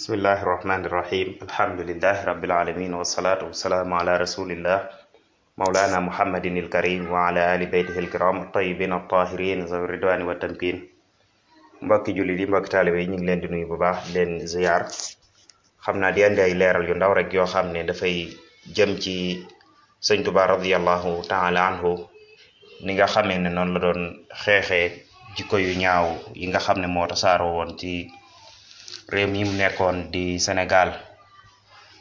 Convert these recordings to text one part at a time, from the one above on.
Bismillahi rahmani rahim. Alhamdulillahi rabbil alamin wassalatu wassalamu ala rasulillah maulana muhammadin il karim wa ala ali baytihi il kiram tayyibin at-tahirin zawi ridwani wa tamkin. Mbokki jullit yi mbokki taalibe yi ñu ngi leen di nuyu bu baax di leen ziyaar. Xam naa di andi ay leeral yu ndaw rek yoo xam ne dafay jëm ci sëñ Tuubaa radiyallahu taala anhu ni nga xamee ne noonu la doon xeexee jikko yu ñaaw yi nga xam ne moo tasaaroo woon ci réew mi mu nekkoon di Sénégal.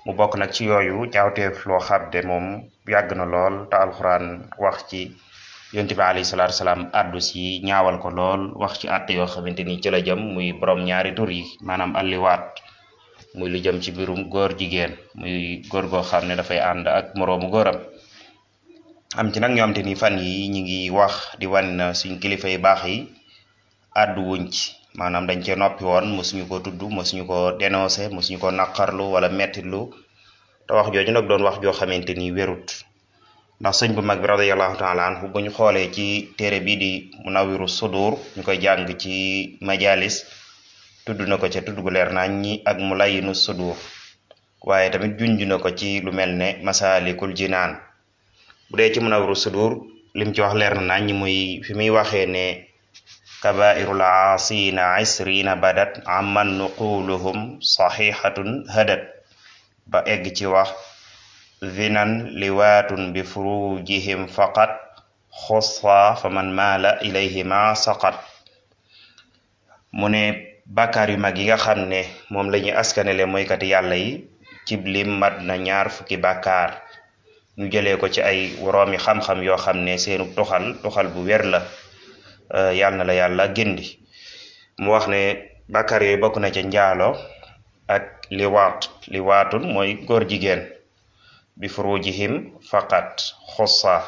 mu bokk nag ci yooyu ñaawteef loo xam ne moom yàgg na lool te alxuraan wax ci yonent bi alayhi salaatu salaam addu si ñaawal ko lool wax ci àtte yoo xamante ni ci la jëm muy borom ñaari tur yi maanaam alliwaat muy lu jëm ci biirum góor jigéen muy góor goo xam ne dafay ànd ak moroomu góoram. am ci nag ñoo xamante ni fan yi ñi ngi wax di wan suñ kilifa yu baax yi addu wuñ ci maanaam dañ cee noppi woon mosuñu ko tudd mosuñu ko dénoncé mosuñu ko naqarlu wala mettitlu te wax jooju nag doon wax joo xamante ni wérut ndax sëñ bu mag bi radiyallahu taala anhu bu ñu xoolee ci téere bii di Munawwiru Sudur ñu koy jàng ci majalis tudd na ko ca tudd gu leer nañ ñi ak Mulayyinu Sudur waaye tamit junj na ko ci lu mel ne Masaalikul Jinaan. bu dee ci Munawwiru Sudur lim ci wax leer na nañ ñi muy fi muy waxee ne kabairul aasina isrina badat amman nuquluhum saxihatun hadat ba egg ci wax zinan liwaatun bi furujihim faqat xussa fa man maala ilayhima saqat. mu ne bàkkaar yu mag yi nga xam ne moom la ñuy askanele mooykati yàlla yi cib lim mat na 20 bàkkaar ñu jëlee ko ci ay woroomi xam-xam yoo xam ne seenu tuxal bu wér la. yàlla na la yàlla gindi. mu wax ne bàkkaar yooyu bokk na ca njaalo ak liwaatun mooy góor jigéen bi furujihim faqat xussa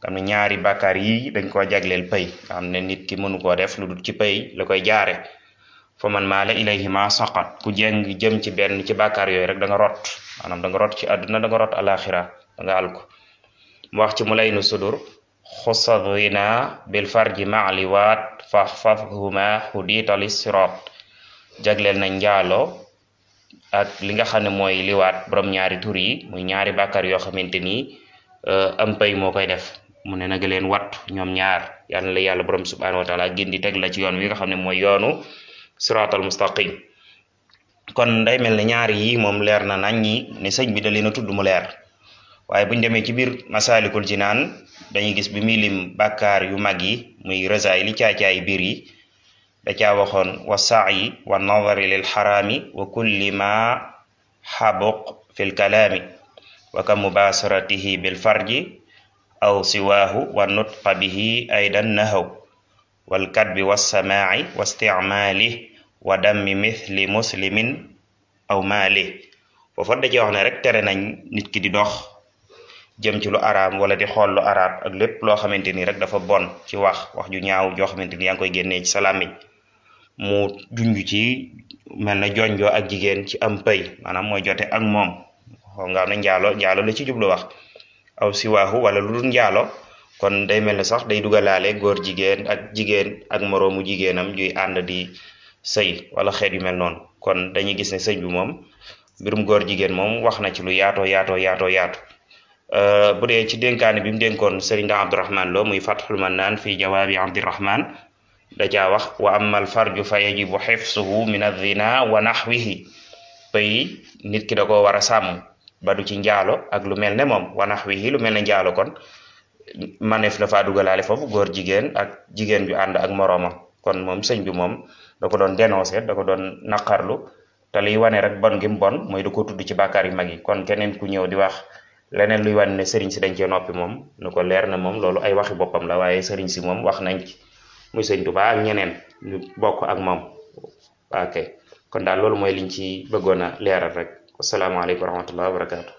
xam ne ñaari bàkkaar yi dañ koo jagleel pay nga xam ne nit ki mënu koo def lu dul ci pay la koy jaare fa man maala ilayhima saqat ku jeng jëm ci benn ci bàkkaar yooyu rek da nga rot maanaam da nga rot ci àdduna da nga rot alaxira da nga àl ko. mu wax ci Mulayyinu Sudur xussa zina bil farji ma liwaat fahfadhuma hudita lissirat jagleel na njaalo ak li nga xam ne mooy liwaat borom ñaari tur yi muy ñaari bàkkaar yoo xamante ni am pay moo koy def. mu ne naga leen wattu ñoom ñaar yàlla na la yàlla borom subhanahu wa taala gindi teg la ci yoon wi nga xam ne mooy yoonu siratal mustaqim. kon day mel ne ñaar yi moom leer na nañ ñi ne sëñ bi da leen a tudd mu leer waaye buñ demee ci biir Masaalikul Jinaan dañuy gis bi muy lim bàkkaar yu mag yi muy rësaay li caacaay biir yi da caa waxoon wa sa'yi wa nadari lil xaraami wa kulli ma xabuq fil kalaami wa ka mubasaratihi bil farji aw siwaahu wa nutqa bihi aydan nahaw wal kadbi wa samaa'i wa isticmaali wa dammi mithli muslimin aw maali. foofa da ci wax ne rek tere nañ nit ki di dox jëm ci lu araam wala di xool lu araab ak lépp loo xamante ni rek dafa bon ci wax ju ñaaw joo xamante ni yaa ngi koy génnee ci sa làmmiñ. mu junj ci mel na jonjoo ak jigéen ci am pay maanaam mooy jote ak moom xaw nga ne njaalo la ci jublu wax aw siwaahu wala lu dul njaalo kon day mel ne sax day dugalaale góor jigéen ak moroomu jigéenam juy ànd di sëy wala xeet yu mel noonu. kon dañuy gis ne sëñ bi moom mbirum góor jigéen moom wax na ci lu yaatoo yaatu. bu dee ci dénkaane bi mu dénkoon Sëriñ Abdurahman Lo muy Fathul Mannaan fi jawaabi Abdirahman da caa wax wa amal farju fa yajibu xifsuhu min adina wa naxwihi pay nit ki da ko war a sàmm ba du ci njaalo ak lu mel ne moom wa naxwihi lu mel ne njaalo kon maneef la faa dugalaale foofu góor jigéen ak jigéen ju ànd ak moroomam. kon moom sëñ bi moom da ko doon dénoncé da ko doon naqarlu te liy wane rek bon gi mu bon mooy da ko tudd ci bàkkaar yu mag yi. kon keneen ku ñëw di wax leneen luy wane ne sëriñ si dañ cee noppi moom nu ko leer na moom loolu ay waxi boppam la waaye sëriñ si moom wax nañ ci muy sëñ Tuubaa ak ñeneen ñu bokk ak moom. ok kon daal loolu mooy liñ ci bëggoon a leeral rek. asalaamaaleykum wa rahmatullahi wa barakaatu.